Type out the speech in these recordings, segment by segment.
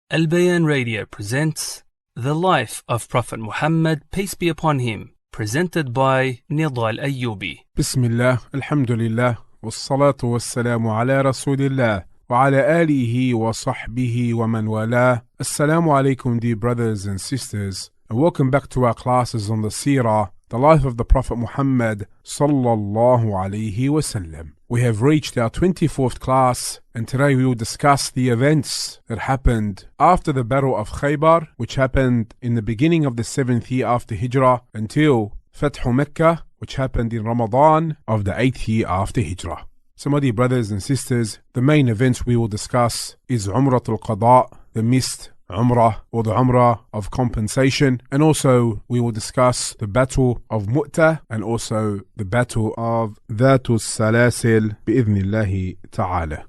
Albayan Radio presents The Life of Prophet Muhammad, peace be upon him, presented by Nedal Ayoubi. Bismillah, alhamdulillah, wassalatu wassalamu ala rasulillah, wa ala alihi wa sahbihi wa man wala. Assalamu alaikum, dear brothers and sisters, and welcome back to our classes on the Seerah, the life of the Prophet Muhammad sallallahu alayhi wasallam. We have reached our 24th class, and today we will discuss the events that happened after the Battle of Khaybar, which happened in the beginning of the 7th year after Hijrah, until Fathu Makkah, which happened in Ramadan of the 8th year after Hijrah. So my dear brothers and sisters, the main events we will discuss is Umratul Qada, the missed Umrah, or the Umrah of compensation, and also we will discuss the Battle of Mu'tah and also the Battle of Dhatul Salasil bi'idhnillahi ta'ala.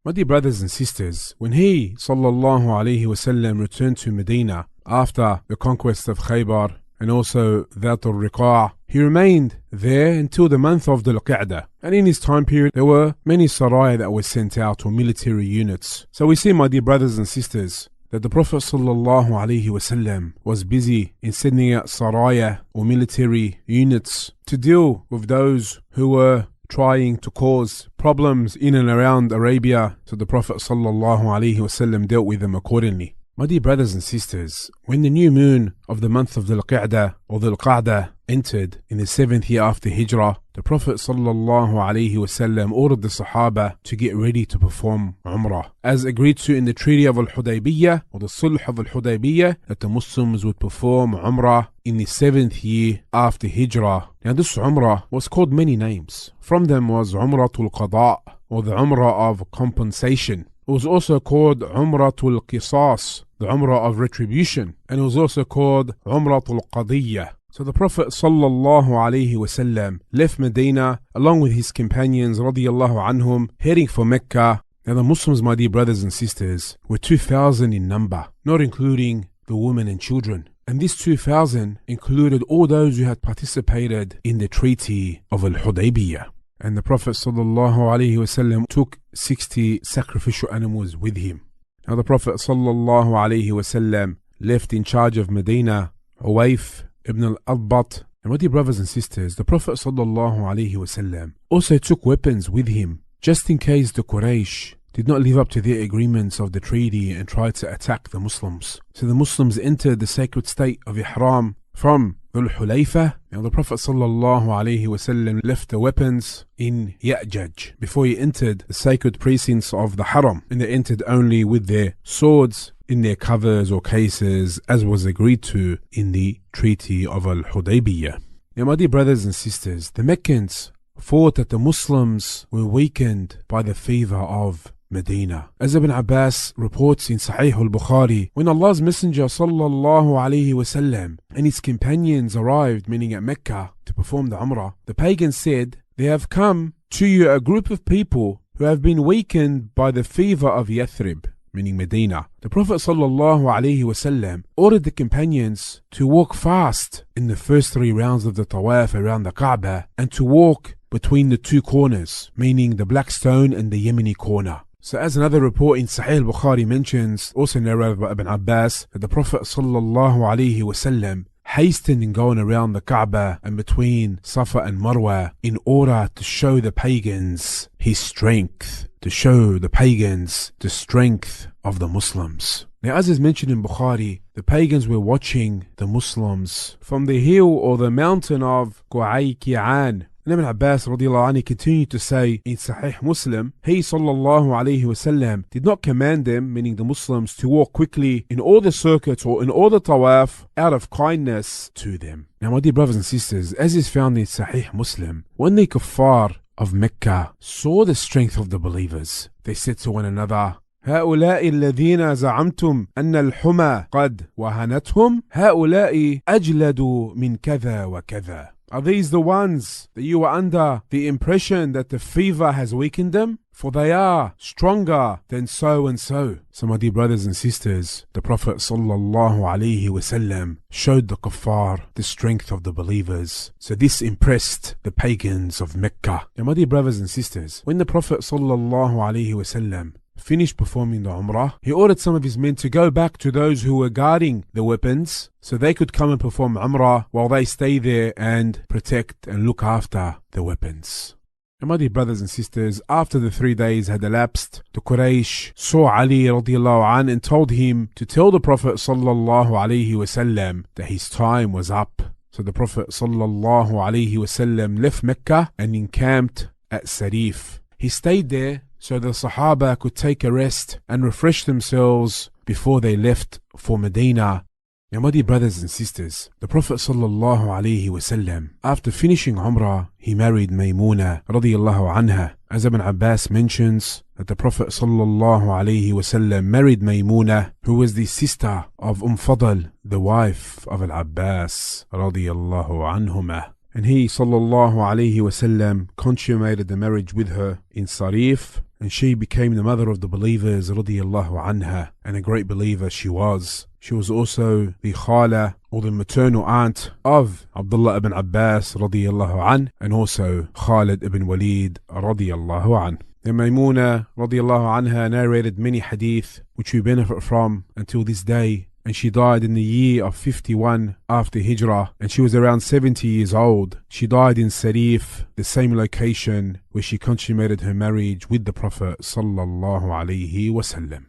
My dear brothers and sisters, when he sallallahu alayhi wasallam returned to Medina after the conquest of Khaybar and also Dhatul Riqa', he remained there until the month of Dhul Qa'dah. And in his time period, there were many saraya that were sent out, or military units. So we see, my dear brothers and sisters, that the Prophet ﷺ was busy in sending out saraya, or military units, to deal with those who were trying to cause problems in and around Arabia. So the Prophet ﷺ dealt with them accordingly. My dear brothers and sisters, when the new moon of the month of Dhul Qa'dah, or Dhul Qa'dah, entered in the 7th year after Hijrah, the Prophet ﷺ ordered the Sahaba to get ready to perform Umrah, as agreed to in the Treaty of Al-Hudaybiyah, or the Sulh of Al-Hudaybiyah, that the Muslims would perform Umrah in the 7th year after Hijrah. Now this Umrah was called many names. From them was Umratul Qada', or the Umrah of compensation. It was also called Umratul Qisas, the Umrah of retribution, and it was also called Umratul Qadiyya. So the Prophet sallallahu alaihi wasallam left Medina along with his companions radiyallahu anhum, heading for Mecca. Now the Muslims, my dear brothers and sisters, were 2,000 in number, not including the women and children. And this 2,000 included all those who had participated in the Treaty of Al-Hudaybiyah. And the Prophet sallallahu alaihi wasallam took 60 sacrificial animals with him. Now the Prophet sallallahu alaihi wasallam left in charge of Medina Uwayf ibn al-Adbat. And my dear brothers and sisters, the Prophet sallallahu alaihi wasallam also took weapons with him, just in case the Quraysh did not live up to their agreements of the treaty and tried to attack the Muslims. So the Muslims entered the sacred state of Ihram from Dhul Hulayfa. Now the Prophet sallallahu alaihi wasallam left the weapons in Ya'jaj before he entered the sacred precincts of the Haram, and they entered only with their swords in their covers or cases, as was agreed to in the Treaty of Al-Hudaybiyah. Now my dear brothers and sisters, the Meccans thought that the Muslims were weakened by the fever of Medina. As Ibn Abbas reports in Sahih al-Bukhari, when Allah's Messenger sallallahu alaihi wasallam and his companions arrived, meaning at Mecca, to perform the Umrah, the pagans said, "There have come to you a group of people who have been weakened by the fever of Yathrib," meaning Medina. The Prophet sallallahu alaihi wasallam ordered the companions to walk fast in the first 3 rounds of the tawaf around the Kaaba, and to walk between the 2 corners, meaning the Black Stone and the Yemeni corner. So as another report in Sahih al-Bukhari mentions, also narrated by Ibn Abbas, that the Prophet sallallahu alaihi wasallam hastened in going around the Kaaba and between Safa and Marwa in order to show the pagans his strength, to show the pagans the strength of the Muslims. Now as is mentioned in Bukhari, the pagans were watching the Muslims from the hill or the mountain of Qu'ayqi'an. And Ibn Abbas radiallahu anhu continued to say in Sahih Muslim, he sallallahu alayhi wasallam did not command them, meaning the Muslims, to walk quickly in all the circuits or in all the tawaf out of kindness to them. Now my dear brothers and sisters, as is found in Sahih Muslim, when the kuffar of Mecca saw the strength of the believers, they said to one another, هؤلاء الذين زعمتم أن الحمى قد وهنتهم هؤلاء أجلد من كذا وكذا. Are these the ones that you are under the impression that the fever has weakened them? For they are stronger than so and so. So my dear brothers and sisters, the Prophet sallallahu alaihi wasallam showed the kuffar the strength of the believers. So this impressed the pagans of Mecca. Now my dear brothers and sisters, when the Prophet sallallahu alaihi wasallam finished performing the Umrah, he ordered some of his men to go back to those who were guarding the weapons so they could come and perform Umrah while they stay there and protect and look after the weapons. And my dear brothers and sisters, after the 3 days had elapsed, the Quraysh saw Ali radiallahu an and told him to tell the Prophet sallallahu alaihi wasallam that his time was up. So the Prophet sallallahu alaihi wasallam left Mecca and encamped at Sarif. He stayed there so the Sahaba could take a rest and refresh themselves before they left for Medina. Now my dear brothers and sisters, the Prophet sallallahu alaihi wasallam, after finishing Umrah, he married Maymuna radiallahu anha. As Ibn Abbas mentions that the Prophet sallallahu alaihi wasallam married Maymuna, who was the sister of Fadl, the wife of Al-Abbas radiallahu anhuma. And he sallallahu alaihi wasallam consummated the marriage with her in Sarif, and she became the mother of the believers radiallahu anha, and a great believer she was. She was also the khala, or the maternal aunt of Abdullah ibn Abbas radiallahu an, and also Khalid ibn Walid radiallahu an. The Maymuna radiallahu anha narrated many hadith which we benefit from until this day, and she died in the year of 51 after Hijrah, and she was around 70 years old. She died in Sarif, the same location where she consummated her marriage with the Prophet sallallahu alaihi wasallam.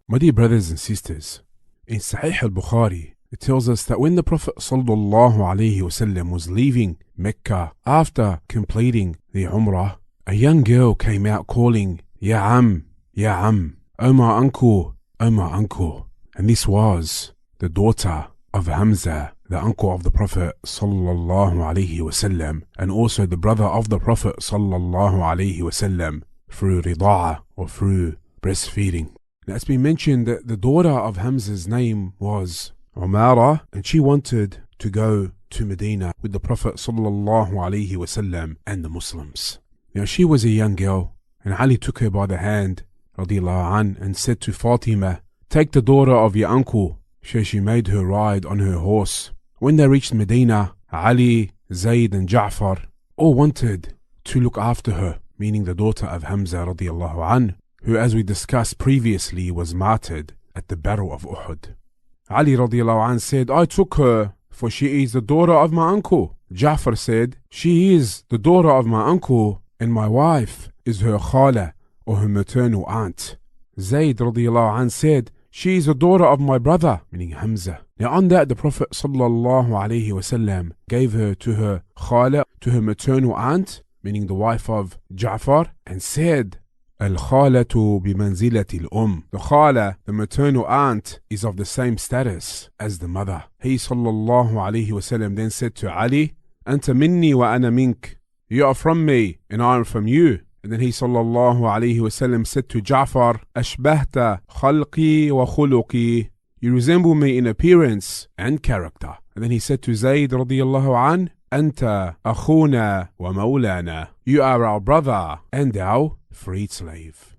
My dear brothers and sisters, in Sahih al-Bukhari, it tells us that when the Prophet sallallahu alaihi wasallam was leaving Mecca after completing the Umrah, a young girl came out calling, Ya Am, oh my uncle, oh my uncle. And this was the daughter of Hamza, the uncle of the Prophet sallallahu alaihi wasallam, and also the brother of the Prophet sallallahu alaihi wasallam, through rida'a, or through breastfeeding. Now it's been mentioned that the daughter of Hamza's name was Umara, and she wanted to go to Medina with the Prophet sallallahu alaihi wasallam and the Muslims. Now she was a young girl, and Ali took her by the hand radiallahu an, and said to Fatima, take the daughter of your uncle. So she made her ride on her horse. When they reached Medina, Ali, Zayd and Ja'far all wanted to look after her, meaning the daughter of Hamza radiallahu an, who, as we discussed previously, was martyred at the Battle of Uhud. Ali radiallahu an said, I took her, for she is the daughter of my uncle. Ja'far said, she is the daughter of my uncle, and my wife is her khala, or her maternal aunt. Zayd radiallahu an said, she is the daughter of my brother, meaning Hamza. Now on that, the Prophet sallallahu alaihi wasallam gave her to her khala, to her maternal aunt, meaning the wife of Ja'far, and said, Al-khalatu bimanzilati al-um. The khala, the maternal aunt, is of the same status as the mother. He sallallahu alaihi wasallam then said to Ali, Anta minni wa ana mink. You are from me and I am from you. And then he sallallahu alaihi wasallam said to Ja'far, Ashbahta khalqi wa khuluqi. You resemble me in appearance and character. And then he said to Zayd radiyallahu an, Anta akhuna wa maulana. You are our brother and our freed slave.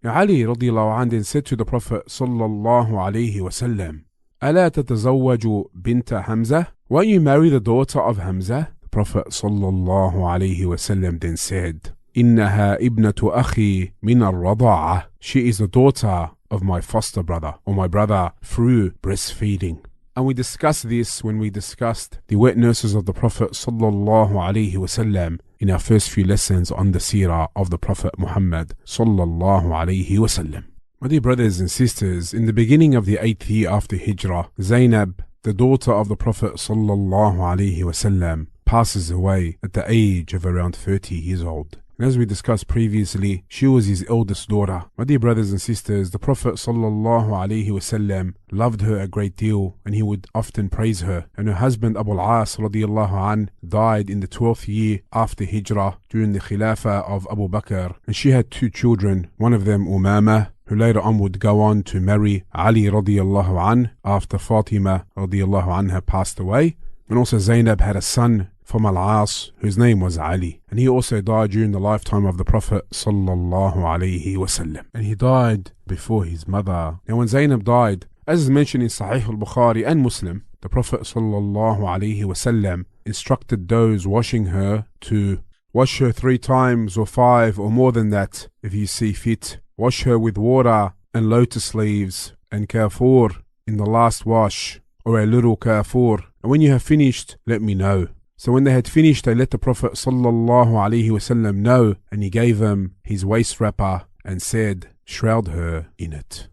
Now Ali radiyallahu an then said to the Prophet sallallahu alaihi wasallam, Ala tatazawwaju binta Hamza? Won't you marry the daughter of Hamza? The Prophet sallallahu alaihi wasallam then said, Innaha ibnatu akhi min al-rada'ah. She is the daughter of my foster brother, or my brother through breastfeeding. And we discussed this when we discussed the wet nurses of the Prophet sallallahu alaihi wasallam in our first few lessons on the Seerah of the Prophet Muhammad sallallahu alaihi wasallam. My dear brothers and sisters, in the beginning of the 8th year after Hijrah, Zainab, the daughter of the Prophet sallallahu alaihi wasallam, passes away at the age of around 30 years old. And as we discussed previously, she was his eldest daughter. My dear brothers and sisters, the Prophet sallallahu alaihi wasallam loved her a great deal, and he would often praise her. And her husband Abu al-As radiallahu an died in the 12th year after Hijrah during the Khilafah of Abu Bakr. And she had 2 children, one of them Umama, who later on would go on to marry Ali radiallahu an after Fatima radiallahu anha passed away. And also Zainab had a son from Al-As, whose name was Ali, and he also died during the lifetime of the Prophet sallallahu alaihi wasallam, and he died before his mother. And when Zainab died, as is mentioned in Sahih al-Bukhari and Muslim, the Prophet sallallahu alaihi wasallam instructed those washing her to wash her 3 times or 5 or more than that if you see fit, wash her with water and lotus leaves and kafur in the last wash, or a little kafur. And when you have finished, let me know. So when they had finished, they let the Prophet ﷺ know, and he gave him his waist wrapper and said, shroud her in it.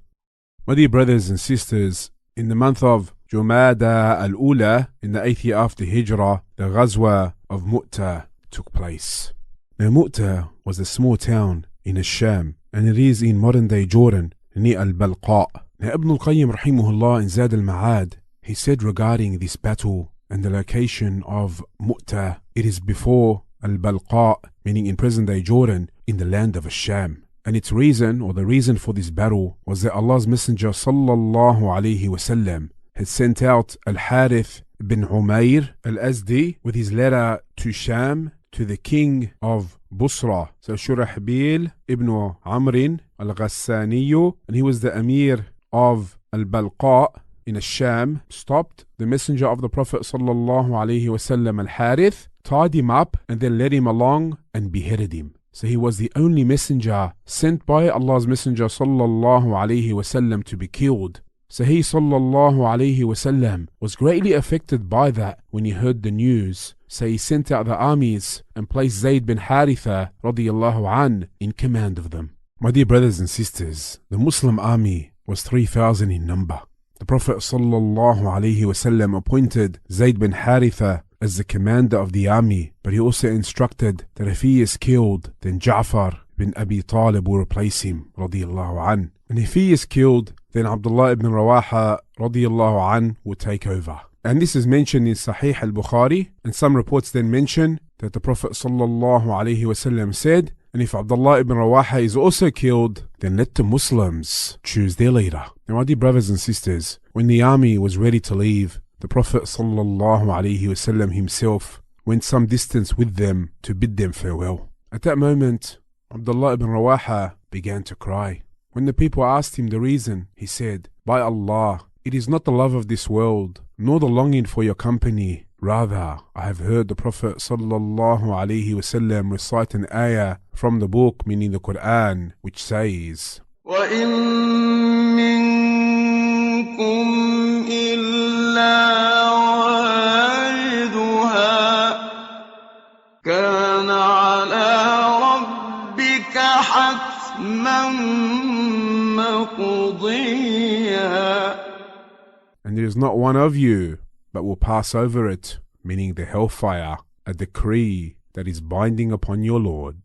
My dear brothers and sisters, in the month of Jumada al-Ula, in the 8th year after Hijrah, the Ghazwa of Mu'tah took place. Now Mu'tah was a small town in Sham, and it is in modern-day Jordan, near Al-Balqa. Now Ibn al-Qayyim rahimahullah in Zad al-Ma'ad, he said regarding this battle and the location of Mu'tah, it is before Al-Balqa, meaning in present-day Jordan, in the land of Sham. And its reason, or the reason for this battle, was that Allah's Messenger sallallahu alayhi wasallam had sent out Al-Harith bin Umayr al-Azdi with his letter to Sham, to the king of Busra. So Shurahbil ibn Amrin al-Ghassaniyu, and he was the emir of Al-Balqa in Sham, stopped the messenger of the Prophet sallallahu alaihi wasallam, Al-Harith, tied him up and then led him along and beheaded him. So he was the only messenger sent by Allah's Messenger sallallahu alaihi wasallam to be killed. So he sallallahu alaihi wasallam was greatly affected by that when he heard the news. So he sent out the armies and placed Zayd bin Haritha radiyallahu an in command of them. My dear brothers and sisters, the Muslim army was 3,000 in number. The Prophet sallallahu alaihi wasallam appointed Zayd bin Haritha as the commander of the army, but he also instructed that if he is killed, then Ja'far bin Abi Talib will replace him radiyallahu an. And if he is killed, then Abdullah ibn Rawaha radiyallahu an will take over. And this is mentioned in Sahih al-Bukhari, and some reports then mention that the Prophet sallallahu alaihi wasallam said, and if Abdullah ibn Rawaha is also killed, then let the Muslims choose their leader. Now my dear brothers and sisters, when the army was ready to leave, the Prophet sallallahu alaihi wasallam himself went some distance with them to bid them farewell. At that moment, Abdullah ibn Rawaha began to cry. When the people asked him the reason, he said, by Allah, it is not the love of this world, nor the longing for your company. Rather, I have heard the Prophet sallallahu alaihi wasallam recite an ayah from the book, meaning the Quran, which says, وَإِن مِّنكُمْ إِلَّا وَارِدُهَا كَانَ عَلَى رَبِّكَ حَتْمًا مَّقْضِيًّا. And there is not one of you but will pass over it, meaning the hellfire, a decree that is binding upon your Lord.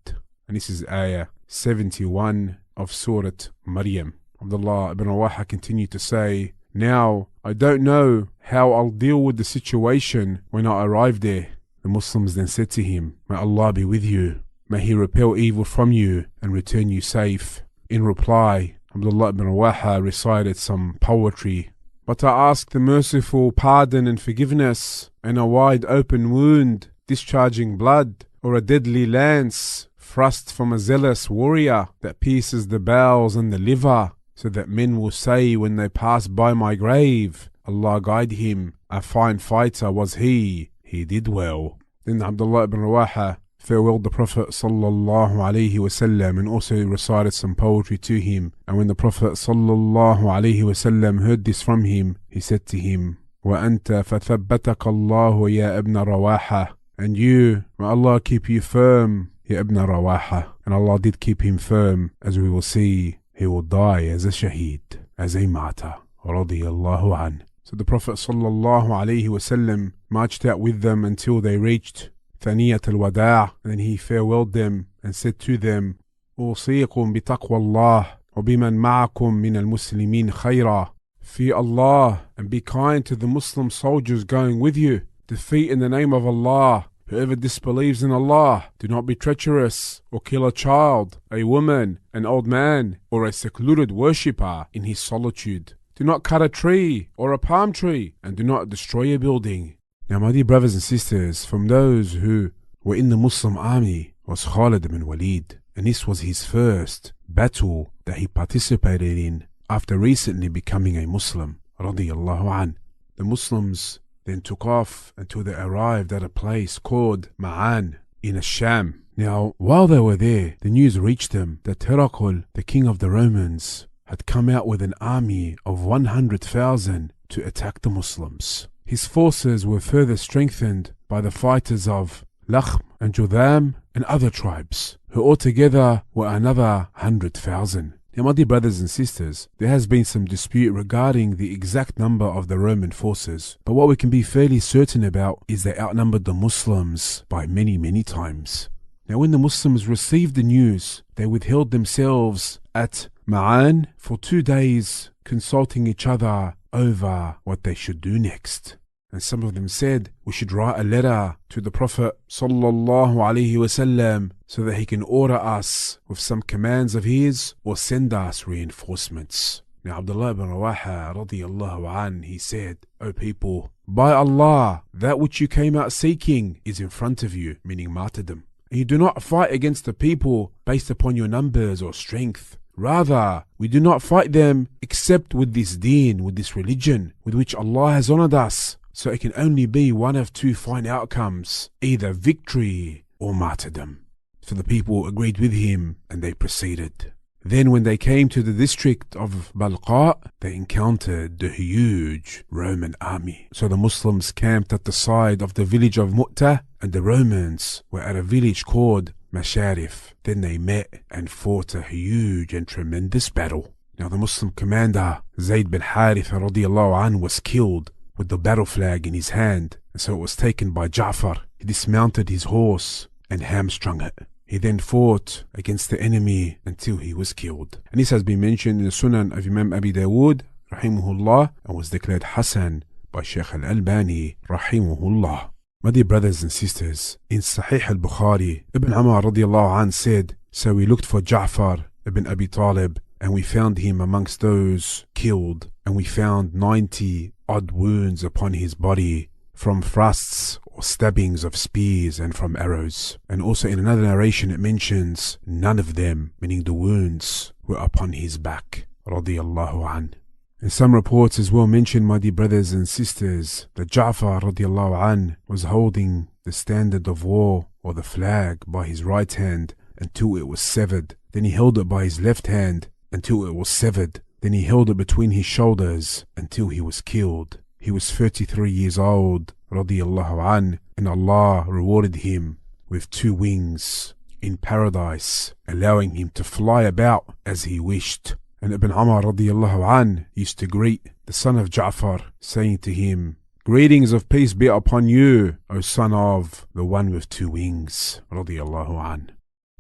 And this is ayah 71 of Surah Maryam. Abdullah ibn Rawaha continued to say, now I don't know how I'll deal with the situation when I arrive there. The Muslims then said to him, may Allah be with you, may He repel evil from you and return you safe. In reply, Abdullah ibn Rawaha recited some poetry. But I ask the merciful pardon and forgiveness, and a wide open wound, discharging blood, or a deadly lance, thrust from a zealous warrior, that pierces the bowels and the liver, so that men will say when they pass by my grave, Allah guide him, a fine fighter was he did well. Then Abdullah ibn Rawaha farewelled the Prophet sallallahu alaihi wasallam and also recited some poetry to him. And when the Prophet sallallahu alaihi wasallam heard this from him, he said to him, وَأَنْتَ فَثَبَّتَكَ اللَّهُ يَا ابْنَ رَوَاحَةَ. And you, may Allah keep you firm, Ya ibn Rawaha. And Allah did keep him firm, as we will see. He will die as a shaheed, as a martyr, radiyallahu an. So the Prophet sallallahu alaihi wasallam marched out with them until they reached Thaniyat al-Wada', and then he farewelled them and said to them, أوصيكم بتقوى الله وبمن معكم من المسلمين خيرا. Fear Allah and be kind to the Muslim soldiers going with you. Defeat in the name of Allah whoever disbelieves in Allah. Do not be treacherous or kill a child, a woman, an old man, or a secluded worshipper in his solitude. Do not cut a tree or a palm tree, and do not destroy a building. Now my dear brothers and sisters, from those who were in the Muslim army was Khalid bin Walid, and this was his first battle that he participated in after recently becoming a Muslim, radiyallahu an. The Muslims then took off until they arrived at a place called Ma'an in Sham. Now, while they were there, the news reached them that Herakl, the king of the Romans, had come out with an army of 100,000 to attack the Muslims. His forces were further strengthened by the fighters of Lakhm and Judham and other tribes, who altogether were another 100,000. Now, my dear brothers and sisters, there has been some dispute regarding the exact number of the Roman forces, but what we can be fairly certain about is they outnumbered the Muslims by many, many times. Now, when the Muslims received the news, they withheld themselves at Ma'an for 2 days, consulting each other over what they should do next. And some of them said, we should write a letter to the Prophet sallallahu alaihi wasallam so that he can order us with some commands of his or send us reinforcements. Now, Abdullah ibn Rawaha radiyallahu an, he said, O people, by Allah, that which you came out seeking is in front of you, meaning martyrdom. And you do not fight against the people based upon your numbers or strength. Rather, we do not fight them except with this deen, with this religion, with which Allah has honored us. So it can only be one of 2 fine outcomes, either victory or martyrdom. So the people agreed with him and they proceeded. Then when they came to the district of Balqa, they encountered the huge Roman army. So the Muslims camped at the side of the village of Mu'tah, and the Romans were at a village called Masharif. Then they met and fought a huge and tremendous battle. Now the Muslim commander, Zayd bin Haritha radiyallahu an, was killed with the battle flag in his hand, and so it was taken by Ja'far. He dismounted his horse and hamstrung it. He then fought against the enemy until he was killed. And this has been mentioned in the Sunan of Imam Abi Dawood, rahimahullah, and was declared Hasan by Shaykh al-Albani, rahimahullah. My dear brothers and sisters, in Sahih al-Bukhari, Ibn Umar radiyallahu anh said, so we looked for Ja'far ibn Abi Talib, and we found him amongst those killed, and we found 90 odd wounds upon his body from thrusts or stabbings of spears and from arrows. And also in another narration it mentions none of them, meaning the wounds, were upon his back, radiyallahu an. And some reports as well mention, my dear brothers and sisters, that Ja'far radiyallahu an was holding the standard of war or the flag by his right hand until it was severed. Then he held it by his left hand until it was severed. Then he held it between his shoulders until he was killed. He was 33 years old, radiyallahu an, and Allah rewarded him with 2 wings in paradise, allowing him to fly about as he wished. And Ibn Umar radiyallahu an used to greet the son of Ja'far, saying to him, greetings of peace be upon you, O son of the one with 2 wings, radiyallahu an.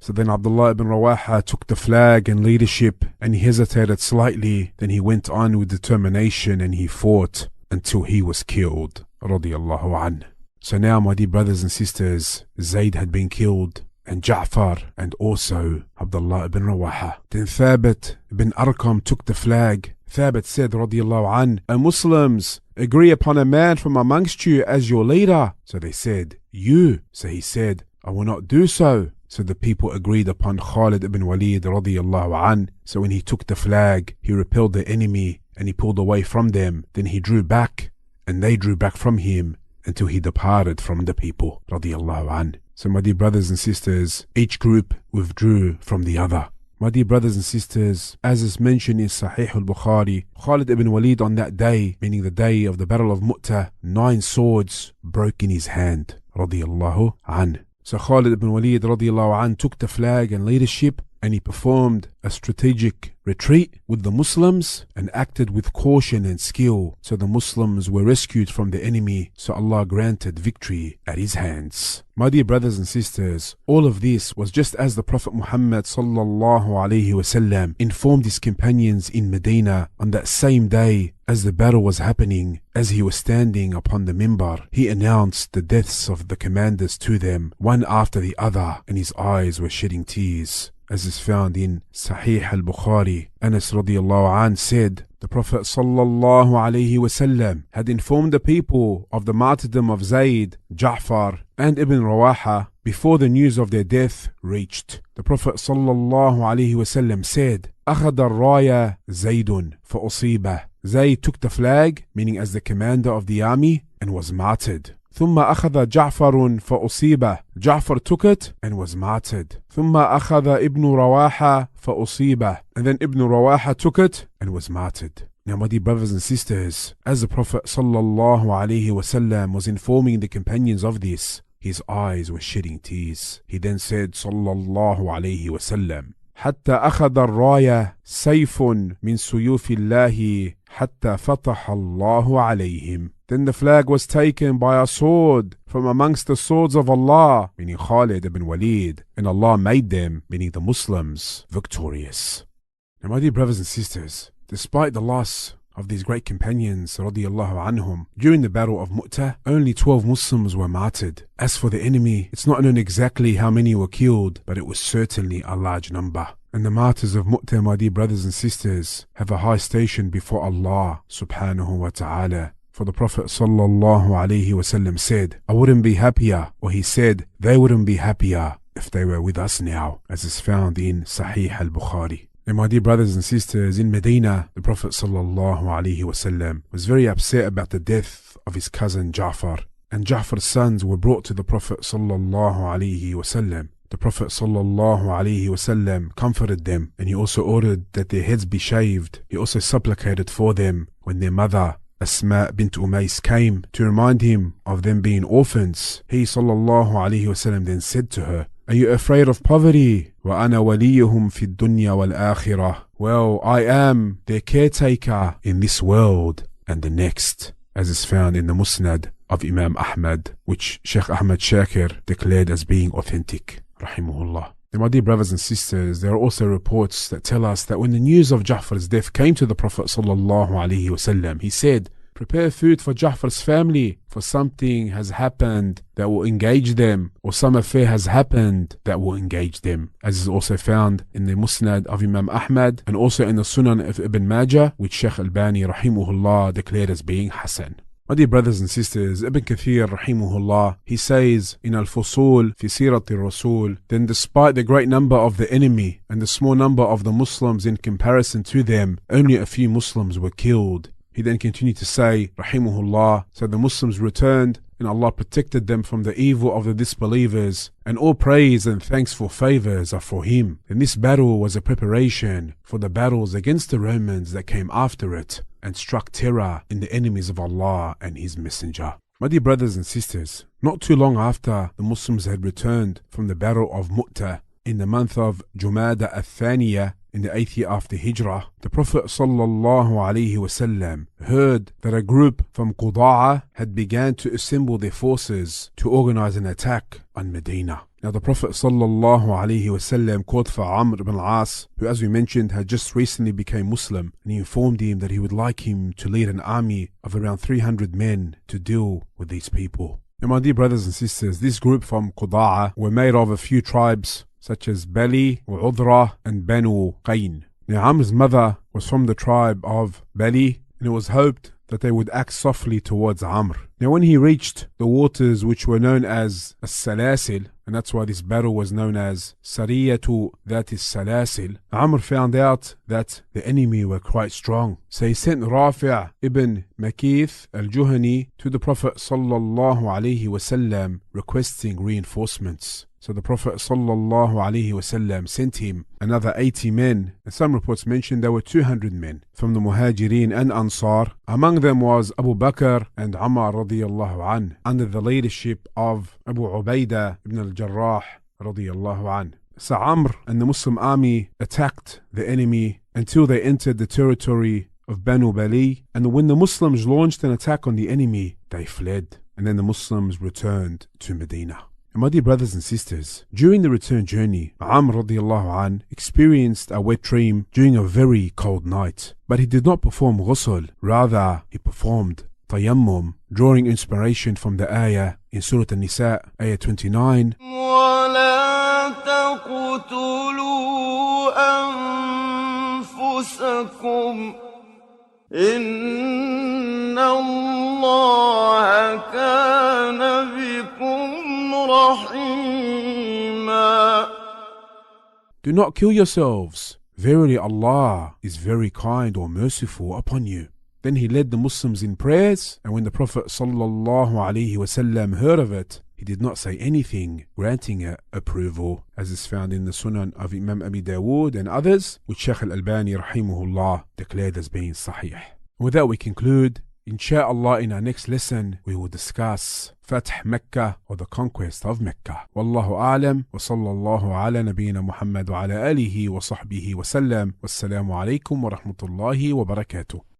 So then Abdullah ibn Rawaha took the flag and leadership, and he hesitated slightly. Then he went on with determination and he fought until he was killed, radiyallahu an. So now, my dear brothers and sisters, Zayd had been killed, and Ja'far, and also Abdullah ibn Rawaha. Then Thabit ibn Arqam took the flag. Thabit said, radiyallahu an, O Muslims, agree upon a man from amongst you as your leader. So they said, you. So he said, I will not do so. So the people agreed upon Khalid ibn Walid radiyallahu an. So when he took the flag, he repelled the enemy and he pulled away from them. Then he drew back and they drew back from him until he departed from the people, radiyallahu an. So my dear brothers and sisters, each group withdrew from the other. My dear brothers and sisters, as is mentioned in Sahih al-Bukhari, Khalid ibn Walid on that day, meaning the day of the Battle of Mu'tah, 9 swords broke in his hand, radiyallahu an. So Khalid ibn Walid radiyallahu an took the flag and leadership, and he performed a strategic retreat with the Muslims and acted with caution and skill. So the Muslims were rescued from the enemy, so Allah granted victory at his hands. My dear brothers and sisters, all of this was just as the Prophet Muhammad sallallahu alaihi wasallam informed his companions in Medina on that same day as the battle was happening. As he was standing upon the mimbar, he announced the deaths of the commanders to them, one after the other, and his eyes were shedding tears. As is found in Sahih al-Bukhari, Anas radiyallahu an said, the Prophet sallallahu alaihi wasallam had informed the people of the martyrdom of Zayd, Ja'far, and Ibn Rawaha before the news of their death reached. The Prophet sallallahu alaihi wasallam said, أخذ الراية زيد فأصيبه. Zayd took the flag, meaning as the commander of the army, and was martyred. ثم أخذ جعفر فأصيبه. Ja'far took it and was martyred. ثم أخذ ابن رواحة فأصيبه. And then Ibn Rawaha took it and was martyred. Now, my dear brothers and sisters, as the Prophet sallallahu alaihi wasallam was informing the companions of this, his eyes were shedding tears. He then said sallallahu alaihi wasallam, حتى أخذ الراية سيف من سيوف الله حتى فتح الله عليهم. Then the flag was taken by a sword from amongst the swords of Allah, meaning Khalid ibn Walid, and Allah made them, meaning the Muslims, victorious. Now, my dear brothers and sisters, despite the loss of these great companions radiyallahu anhum, during the battle of Mu'tah, only 12 Muslims were martyred. As for the enemy, it's not known exactly how many were killed, but it was certainly a large number. And the martyrs of Mu'tah, my dear brothers and sisters, have a high station before Allah subhanahu wa ta'ala. For the Prophet sallallahu alaihi wasallam said, I wouldn't be happier, or he said, they wouldn't be happier if they were with us now, as is found in Sahih al-Bukhari. And my dear brothers and sisters, in Medina, the Prophet sallallahu alaihi wasallam was very upset about the death of his cousin Ja'far. And Ja'far's sons were brought to the Prophet sallallahu alaihi wasallam. The Prophet sallallahu alaihi wasallam comforted them, and he also ordered that their heads be shaved. He also supplicated for them when their mother Asma bint Umays came to remind him of them being orphans. He sallallahu alaihi wasallam then said to her, are you afraid of poverty? وَأَنَا وَلِيُّهُمْ فِي الدُّنْيَا وَالْآخِرَةِ. Well, I am their caretaker in this world and the next, as is found in the Musnad of Imam Ahmad, which Sheikh Ahmad Shakir declared as being authentic, rahimahullah. And my dear brothers and sisters, there are also reports that tell us that when the news of Ja'far's death came to the Prophet sallallahu alaihi wasallam, he said, prepare food for Ja'far's family, for something has happened that will engage them, or some affair has happened that will engage them, as is also found in the Musnad of Imam Ahmad and also in the Sunan of Ibn Majah, which Shaykh Albani rahimahullah declared as being Hasan. My dear brothers and sisters, Ibn Kathir rahimahullah, he says in Al-Fusul fi Seerah al-Rasul, then despite the great number of the enemy and the small number of the Muslims in comparison to them, only a few Muslims were killed. He then continued to say, rahimahullah, so the Muslims returned and Allah protected them from the evil of the disbelievers, and all praise and thanks for favors are for Him. And this battle was a preparation for the battles against the Romans that came after it and struck terror in the enemies of Allah and His Messenger. My dear brothers and sisters, not too long after the Muslims had returned from the battle of Mu'tah in the month of Jumada al-Thaniya, in the 8th year after Hijrah, the Prophet sallallahu alaihi wasallam heard that a group from Quda'a had began to assemble their forces to organize an attack on Medina. Now the Prophet sallallahu alaihi wasallam called for Amr ibn al-As, who as we mentioned had just recently become Muslim, and he informed him that he would like him to lead an army of around 300 men to deal with these people. And my dear brothers and sisters, this group from Quda'a were made of a few tribes such as Bali, Udra, and Banu Qayn. Now Amr's mother was from the tribe of Bali, and it was hoped that they would act softly towards Amr. Now when he reached the waters which were known as As-Salasil, and that's why this battle was known as Sariyatu That Salasil, Amr found out that the enemy were quite strong. So he sent Rafi' ibn Makith al-Juhani to the Prophet sallallahu alaihi wasallam requesting reinforcements. So the Prophet sallallahu alaihi wasallam sent him another 80 men, and some reports mention there were 200 men from the Muhajirin and Ansar. Among them was Abu Bakr and Umar radiyallahu an, under the leadership of Abu Ubaidah ibn al-Jarrah radiyallahu an. So Amr and the Muslim army attacked the enemy until they entered the territory of Banu Bali, and when the Muslims launched an attack on the enemy, they fled, and then the Muslims returned to Medina. And my dear brothers and sisters, during the return journey, Amr radiallahu an experienced a wet dream during a very cold night. But he did not perform ghusl, rather he performed tayammum, drawing inspiration from the ayah in Surah An-Nisa, ayah 29. وَلَا تَقْتُلُوا أَنفُسَكُمْ إِنَّ اللَّهَ كَانَ بِكُمْ رحيما. Do not kill yourselves. Verily Allah is very kind or merciful upon you. Then he led the Muslims in prayers, and when the Prophet ﷺ heard of it, he did not say anything granting it approval, as is found in the Sunan of Imam Abi Dawood and others, which Shaykh Al-Albani rahimahullah declared as being sahih. With that we conclude. Insha'Allah, in our next lesson we will discuss Fath Makkah, or the conquest of Makkah. Wallahu a'lam, wa sallallahu ala nabiyyina Muhammad wa ala alihi wa sahbihi wa sallam. Wassalamu alaikum wa rahmatullahi wa barakatuh.